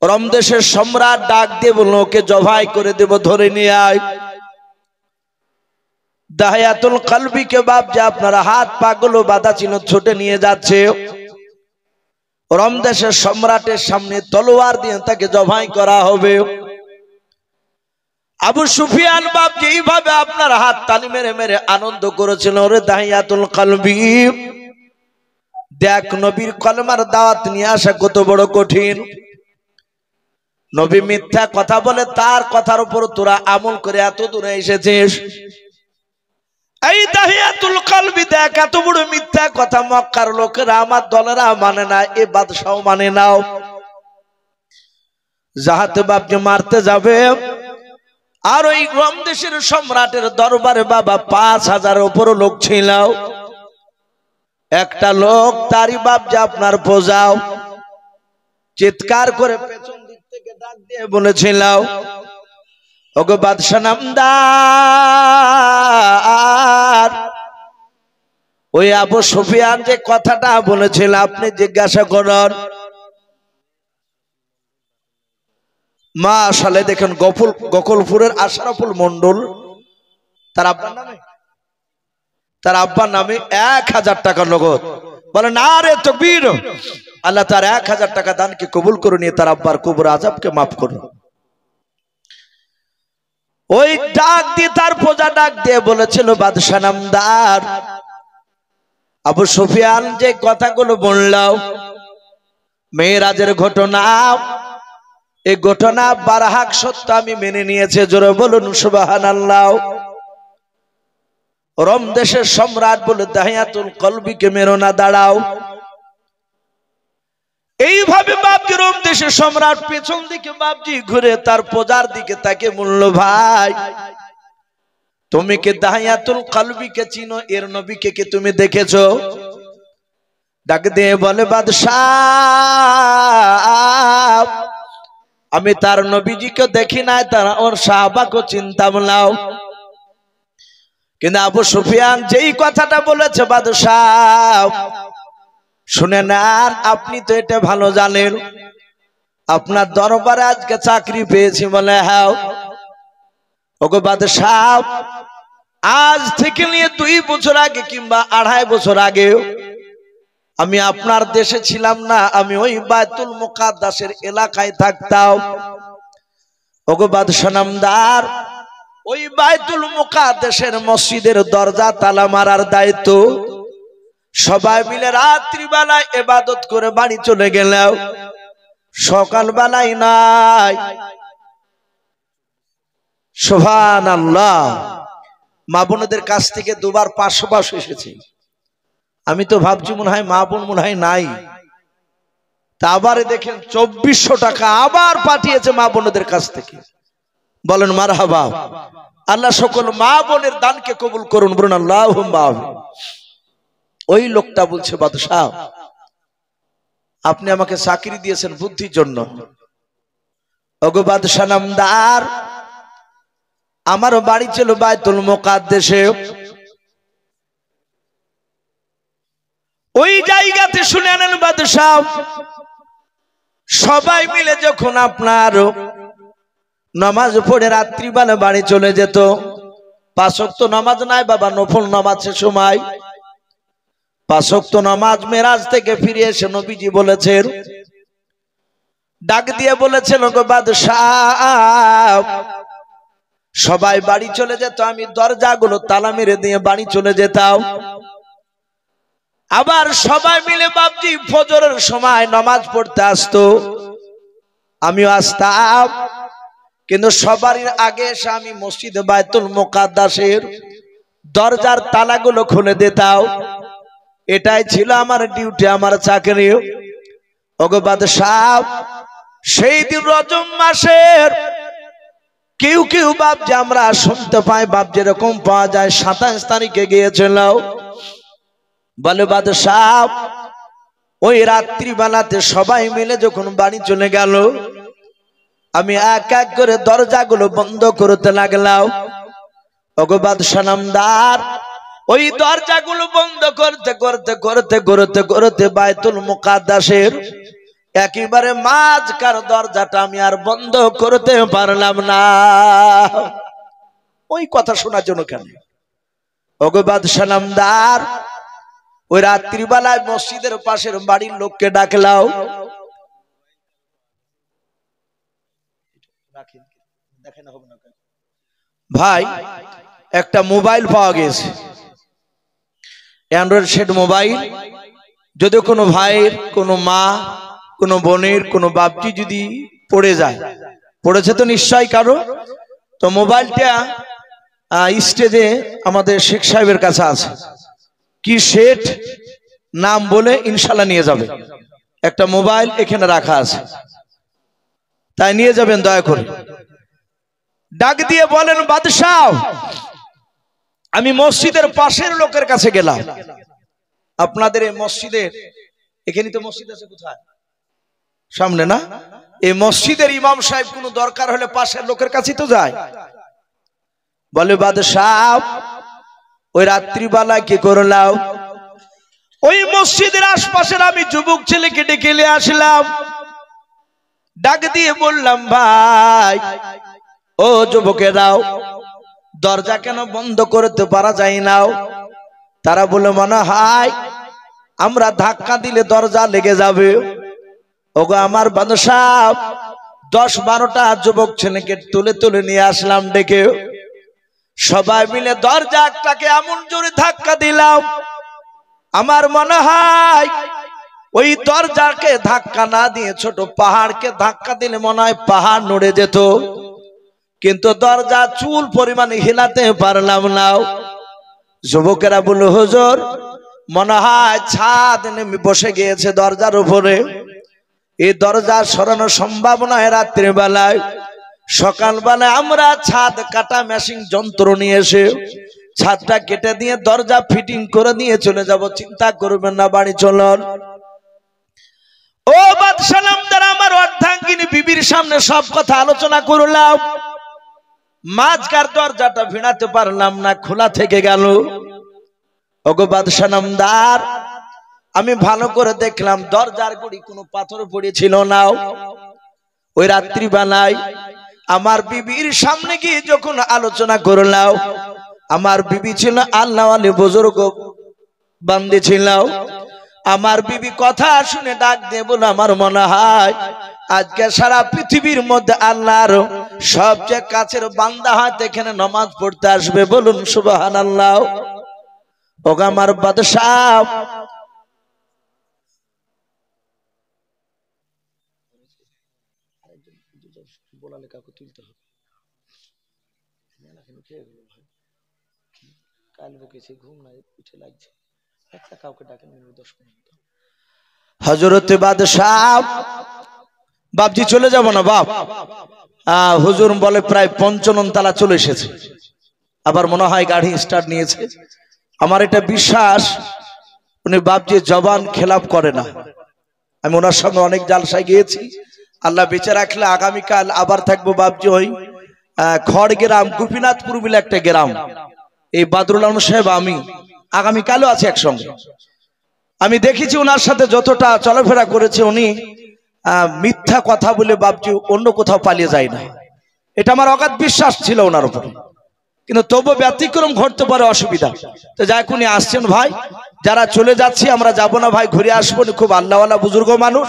Rome দেশের সম্রাট ডাক দিয়ে বলল, ওকে জবাই করে দেব, ধরে নিয়ে আয়। দাহিয়াতুল কলবিকে বাপজি আপনার হাত পা গুলো বাঁধা ছিল, ছুটে নিয়ে যাচ্ছে। রোম দেশের সম্রাটের সামনে তলোয়ার দিয়ে তাকে জবাই করা হবে। আবু সুফিয়ান বাপজি এইভাবে আপনার হাত তালি মেরে মেরে আনন্দ করেছিল। ওরে দাহিয়াতুল কলবি, দেখ নবীর কলমার দাওয়াত নিয়ে আসা কত বড় কঠিন। নবী মিথ্যা কথা বলে, তার কথার উপর তোরা আমল করে এত দূরে এসেছিস। এই দাহিয়াতুল কলবি দেখ, এত বড় মিথ্যা কথা মক্কার লোকেরা, আমার দলেরা মানে না, এ বাদশাহ মানে নাও। যাহাতে বাপকে মারতে যাবে। আর ওই রোম দেশের সম্রাটের দরবারে বাবা 5000 উপর লোক ছিল। একটা লোক তারই বাপ যে আপনার বোঝাও চিৎকার করে পেছন দিক থেকে ডাক দিয়ে বলেছিল, ওগো বাদশা নামদার, ওই আবু সুফিয়ান যে কথাটা বলেছিল আপনি জিজ্ঞাসা করুন। মাশাআল্লাহ, দেখেন গোকুলপুরের আশরাফুল মন্ডল, তার আব্বার নামে 1000 টাকা নগদ। বলে না রে তাকবীর, আল্লাহ তার 1000 টাকা দানকে কবুল করে নিয়ে তার আব্বার কবর আযাবকে মাফ করুন। ওই ডাক দিয়ে তার প্রজা ডাক দিয়ে বলেছিল, বাদশা নামদার, আবু সুফিয়ান যে কথাগুলো বললাম মেরাজের ঘটনা, এই ঘটনা বারহাক সত্য আমি মেনে নিয়েছে। জোরে বলুন সুবহানাল্লাহ। রোম দেশের সম্রাট বলে, দাহিয়াতুল কলবিকে মেরো না, দাঁড়াও। এইভাবে বাপজি রোম দেশের সম্রাট পেছন দিকে বাপজি ঘুরে তার প্রজার দিকে তাকে বলল, ভাই তুমি কি দাহিয়াতুল কলবিকে চিনো? এর নবীকে কি তুমি দেখেছো? ডাক দিয়ে বলে, বাদশাহ আমি তার নবীজিকে দেখি নাই, তারা ওর সাহাবাকে চিন্তাম নাও। কিন্তু আবু সুফিয়ান যেই কথাটা বলেছে, বাদশাহ শুনে নেন, আপনি তো এটা ভালো জানেন, আপনার দরবারে আজকে চাকরি পেয়েছি। বলে হ্যাঁ। ওগো বাদশাহ, আজ থেকে নিয়ে 2 বছর আগে কিংবা 2.5 বছর আগে আমি আপনার দেশে ছিলাম না, আমি ওই বাইতুল মুকাদ্দাসের এলাকায় থাকতাম। ওগো বাদশা নামদার, ওই বাইতুল মুকাদ্দাসের মসজিদের দরজা তালা মারার দায়িত্ব সবাই মিলে রাত্রিবেলায় ইবাদত করে বাড়ি চলে গেলেও সকালবেলায় নাই। সুবহানাল্লাহ। মা বোনদের কাছ থেকে 2 বার 500 এসেছে। আমি তো ভাবছি মনে হয় মা বোন মনে হয় নাই, তা আবার দেখেন 2400 টাকা আবার পাঠিয়েছে মা বোনদের কাছ থেকে। বলেন মারহাবা। আল্লাহ সকল মা বোনের দানকে কবুল করুন, বলুন আল্লাহুম্মা আমিন। ওই লোকটা বলছে, বাদশাহ আপনি আমাকে চাকরি দিয়েছেন বুদ্ধির জন্য। ওগো বাদশা নামদার, আমারও বাড়ি ছিল বাইতুল মুকাদ্দাসে। ওই জায়গাতে শুনে নেন বাদশাহ, সবাই মিলে যখন আপনার নামাজ পড়ে রাত্রিবেলা বাড়ি চলে যেত, 5 ওয়াক্ত নামাজ নাই বাবা, নফল নামাজের সময় 5 ওয়াক্ত নামাজ মেরাজ থেকে ফিরে এসে নবীজি বলেছেন, ডাক দিয়ে বলেছেন, ওগো বাদশাহ সবাই বাড়ি চলে যেত, আমি দরজাগুলো তালা মেরে দিয়ে বাড়ি চলে যেতাম। আবার সবাই মিলে বাপজি ফজরের সময় নামাজ পড়তে আসতো, আমিও আসতাম। কিন্তু সবার আগে এসে আমি মসজিদে বাইতুল মুকাদ্দাসের দরজার তালাগুলো খুলে দিতাম। এটাই ছিল আমার ডিউটি, আমার চাকরি। ওগো বাদশাহ, সেই দিন রজব মাসের কেউ কেউ বাপ যে আমরা শুনতে পাই বাপ যেরকম পাওয়া যায় 27 তারিখে গিয়েছিল। বলে বাদশাহ, ওই রাত্রিবেলাতে সবাই মিলে যখন বাড়ি চলে গেল, আমি এক এক করে দরজাগুলো বন্ধ করতে লাগলাম। ওগো বাদশা নামদার, ওই দরজাগুলো বন্ধ করতে করতে করতে করতে করতে বাইতুল মুকাদ্দাসের একেবারে মাঝখার দরজাটা আমি আর বন্ধ করতে পারলাম না। ওই কথা শোনার জন্য কেন? ওগো বাদশা নামদার, ওই রাত্রিবেলায় মসজিদের পাশের বাড়ির লোককে ডাকলাও। ভাই একটা মোবাইল পাওয়া গেছে, অ্যান্ড্রয়েড সেট মোবাইল। যদি কোনো ভাইয়ের, কোনো মা, কোনো বোনের, কোনো বাপটি যদি পড়ে যায়, পড়েছে তো নিশ্চয় কারো, তো মোবাইলটা স্টেজে আমাদের শেখ সাহেবের কাছে আছে। কি সেট নাম বলে ইনশাল্লাহ নিয়ে যাবে। একটা মোবাইল এখানে রাখা আছে, তাই নিয়ে যাবেন দয়া করে। ডাক দিয়ে বলেন, বাদশাহ আমি মসজিদের পাশের লোকের কাছে গেলাম। আপনাদের এই মসজিদের এখানে তো মসজিদ আছে কোথায়? সামনে না? এই মসজিদের ইমাম সাহেব কোনো দরকার হলে পাশের লোকের কাছেই তো যায়। বলে, বাদশাহ ওই রাত্রিবেলা কি করলাম? ওই মসজিদের আশপাশের আমি যুবক ছেলেকে ডেকে নিয়ে আসলাম। ডাক দিয়ে বললাম, ভাই ও যুবকেরাও, দরজা কেন বন্ধ করতে পারা যায় না? তারা বলে, মনে হয় আমরা ধাক্কা দিলে দরজা লেগে যাবে। ওগো আমার বাদশাহ, 10-12টা যুবক ছেলেকে তুলে তুলে নিয়ে আসলাম ডেকে। সবাই মিলে দরজাটাকে এমন জোরে ধাক্কা দিলাম, আমার মনে হয় ওই দরজাকে ধাক্কা না দিয়ে ছোট পাহাড়কে ধাক্কা দিলে মনে হয় পাহাড় নড়ে যেত। কিন্তু দরজা চুল পরিমাণে হিলাতে পারলাম না। যুবকেরা বলল, হুজুর মনে হয় ছাদ নেমে বসে গিয়েছে দরজার উপরে। এই দরজা সরানো সম্ভব নয় রাত্রি বেলায়। সকালবেলায় আমরা ছাদ কাটা মেশিন যন্ত্র নিয়ে এসে ছাদটা কেটে দিয়ে দরজা ফিটিং করে দিয়ে চলে যাব, চিন্তা করবেন না, বাড়ি চলুন। ও বাদশা নামদার, আমার অর্ধাঙ্গিনী বিবির সামনে সব কথা আলোচনা করলাম। মাঝখার দরজাটা ভিড়াতে পারলাম না, খোলা থেকে গেল। ওগো বাদশা নামদার, আমি ভালো করে দেখলাম দরজার গুড়ি কোনো পাথর পড়েছিল না। ওই রাত্রি বেলায় আমার বিবির সামনে গিয়ে যখন আলোচনা করলাম, আমার বিবি ছিল আল্লাহ আলী বুজুর্গ বান্দি ছিল। আমার বিবি কথা শুনে ডাক দিয়ে বলে, আমার মনে হয় আজকে সারা পৃথিবীর মধ্যে আল্লাহর সবচেয়ে কাছের বান্দা হাত এখানে নামাজ পড়তে আসবে, বলুন সুবহানাল্লাহ। ওগো আমার বাদশাহ, হযরত বাদশাহ, বাপজি চলে যাব না বাপ। হুজুর বলে প্রায় 55 তলা চলে এসেছে, আবার মনে হয় গাড়ি স্টার্ট নিয়েছে। আমার এটা বিশ্বাস উনি বাপজি জবান খেলাপ করে না। আমি ওনার সঙ্গে অনেক জালসায় গিয়েছি। আল্লাহ বেঁচে রাখলে আগামীকাল আবার থাকবো বাপজি ওই খড়গ্রাম গোপীনাথপুর বলে একটা গ্রাম। এই বাদরুল আলম সাহেব আমি আগামীকালও আছে একসঙ্গে। আমি দেখেছি ওনার সাথে যতটা চলাফেরা করেছে, উনি মিথ্যা কথা বলে বাপজি অন্য কোথাও পালিয়ে যায় না। এটা আমার অগাধ বিশ্বাস ছিল ওনার উপরে, কিন্তু তবু ব্যতিক্রম ঘটতে পারে, অসুবিধা। তো যাই উনি আসছেন ভাই, যারা চলে যাচ্ছি আমরা যাব না ভাই, ঘুরে আসবো। খুব আল্লাহওয়ালা বুজুর্গ মানুষ,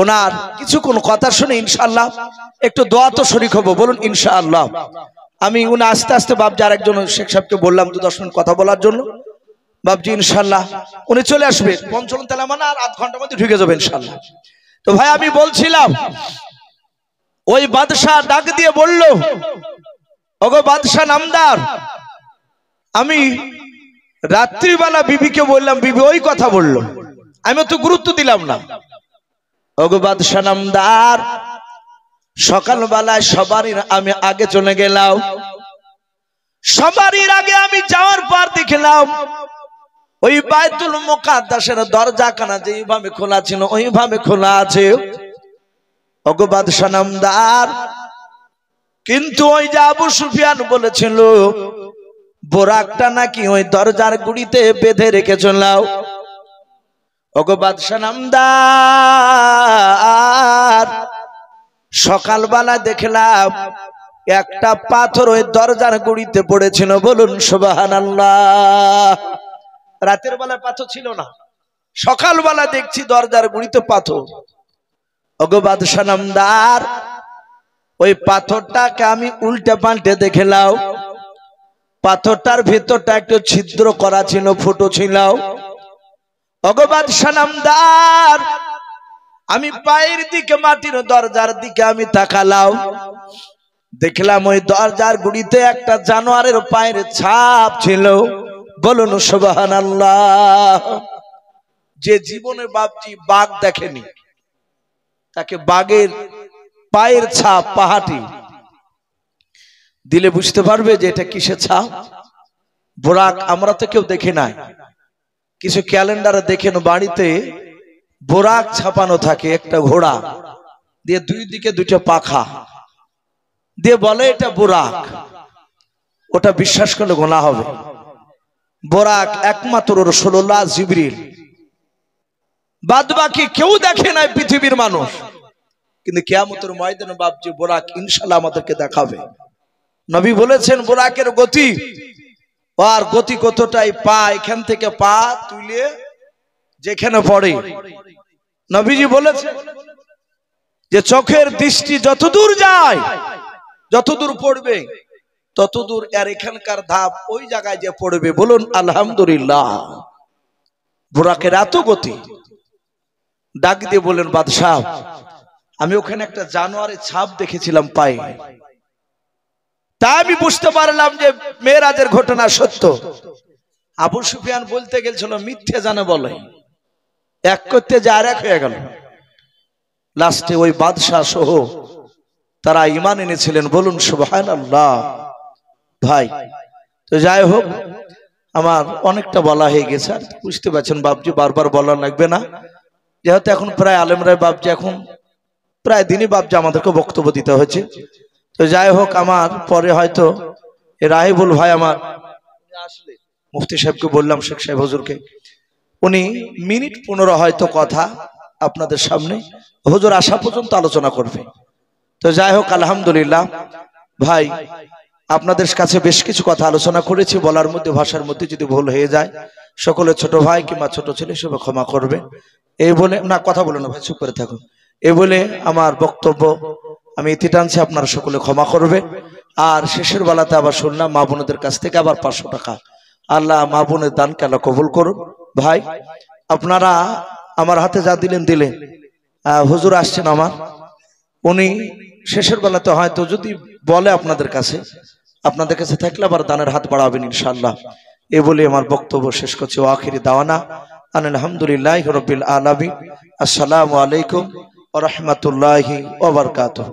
ওনার কিছু কোন কথা শুনে ইনশাআল্লাহ একটু দোয়া তো শরীক হবো, বলুন ইনশাআল্লাহ। আমি উনি আস্তে আস্তে বাপজি আরেকজন শেখ সাহেবকে বললাম 2-10 মিনিট কথা বলার জন্য। বাপজি ইনশাআল্লাহ উনি চলে আসবে 55 তলা, মানে আর আধ ঘন্টার মধ্যে ঢুকে যাবে ইনশাআল্লাহ। তো ভাই আমি বলছিলাম, ওই বাদশাহ ডাক দিয়ে বলল, ওগো বাদশাহ নামদার, আমি রাত্রিবেলা বিবিকে বললাম, বিবি ওই কথা বলল, আমি তো গুরুত্ব দিলাম না। ওগো বাদশাহ নামদার, সকালবেলায় সবারই আমি আগে চলে গেলাম। সবারই আগে আমি যাওয়ার পর দেখলাম ওই বাইতুল মুকাদ্দাসের দরজাখানা যেইভাবে খোলা ছিল ওইভাবে খোলা আছে। ওগো বাদশাহ নামদার, কিন্তু ওই যে আবু সুফিয়ান বলেছিল বোরাকটা নাকি ওই দরজার গুড়িতে বেঁধে রেখে চলাও। ওগো বাদশা নামদার, সকালবেলা দেখলাম একটা পাথর ওই দরজার গুড়িতে পড়েছিল, বলুন সুবহানাল্লাহ। রাতের বেলা পাথর ছিল না, সকালবেলা দেখছি দরজার গুড়িতে পাথর। ওগো বাদশা নামদার, ওই পাথরটাকে আমি উল্টে পাল্টে দেখলাম, পাথরটার ভেতরটা একটু ছিদ্র করা ছিল, ফুটো ছিল। ওগো বাদশা নামদার, আমি পায়ের দিকে, মাটির দরজার দিকে আমি তাকালাম, দেখলাম ওই দরজার গুড়িতে একটা জানোয়ারের পায়ের ছাপ ছিল, বলুন সুবহানাল্লাহ। যে জীবনে বাপজি বাঘ দেখেনি, তাকে বাঘের পায়ের ছাপ পাহাটি দিলে বুঝতে পারবে যে এটা কিসের ছাপ। বোরাক আমরা তো কেউ দেখে নাই, কিছু ক্যালেন্ডারে দেখেন বাড়িতে বোরাক ছাপানো থাকে, একটা ঘোড়া দিয়ে দুই দিকে দুটো পাখা দিয়ে বলে এটা বোরাক। ওটা বিশ্বাস করলে গোনা হবে। বোরাক একমাত্র রাসূলুল্লাহ, জিবরিল, বাদ বাকি কেউ দেখে নাই পৃথিবীর মানুষ। কিন্তু কিয়ামতের ময়দানে বাপজি বোরাক ইনশাআল্লাহ আমাদেরকে দেখাবে। নবী বলেছেন বোরাকের গতি, আর গতি কতটাই, পা এখান থেকে পা তুলে যেখানে পড়ে, নবীজি বলেছেন যে চোখের দৃষ্টি যতদূর যায়, যতদূর পড়বে ততদূর এর এখানকার ধাপ ওই জায়গায় যে পড়বে, বলুন আলহামদুলিল্লাহ। বোরাকের এত গতি। ডাক দিয়ে বলেন বাদশাহ, আমি ওখানে একটা জানোয়ারের ছাপ দেখেছিলাম পায়ে, তাই আমি বুঝতে পারলাম যে মেরাজের ঘটনা সত্য। আবু সুফিয়ান বলতে গেছিল মিথ্যে জানে বলে, এক করতে যে আর এক হয়ে গেল। লাস্টে ওই বাদশাহ সহ তারা ঈমান এনেছিলেন, বলুন সুবহানাল্লাহ। ভাই তো যাই হোক, আমার অনেকটা বলা হয়ে গেছে, আর বুঝতে পারছেন বাপজি বারবার বলা লাগবে না, যেহেতু এখন প্রায় আলেমরাই বাপজি এখন প্রায় দিনই বাপজি আমাদেরকে বক্তব্য দিতে হয়েছে। তো যাই হোক, আমার পরে হয়তো রাহিবুল ভাই আমার আসলে মুফতি সাহেবকে বললাম, শেখ সাহেব হুজুরকে, উনি মিনিট 15 হয়তো কথা আপনাদের সামনে হুজুর আসা পর্যন্ত আলোচনা করবে। তো যাই হোক আলহামদুলিল্লাহ। ভাই আপনাদের কাছে বেশ কিছু কথা আলোচনা করেছি, বলার মধ্যে ভাষার মধ্যে যদি ভুল হয়ে যায় সকলে ছোট ভাই কিংবা ছোট ছেলে সবাই ক্ষমা করবে। এই বলে, না কথা বলো না ভাই, চুপ করে থাকো। এই বলে আমার বক্তব্য আমি ইতি টানছি, আপনারা সকলে ক্ষমা করবে। আর শেষের বেলাতে আবার শুনলাম মা বোনদের কাছ থেকে আবার 500 টাকা, আল্লাহ মা বোনের দানকে আল্লাহ কবুল করুন। ভাই আপনারা আমার হাতে যা দিলেন দিলেন, হুজুর আসছেন আমার, উনি শেষের বেলাতে হয়তো যদি বলে আপনাদের কাছে থাকলে আবার দানের হাত বাড়াবেন ইনশাআল্লাহ। এই বলে আমার বক্তব্য শেষ করছি। আখিরি দাওয়ানা আলহামদুলিল্লাহি রাব্বিল আলামিন। আসসালামু আলাইকুম ওয়া রাহমাতুল্লাহি ওয়া বারাকাতুহু।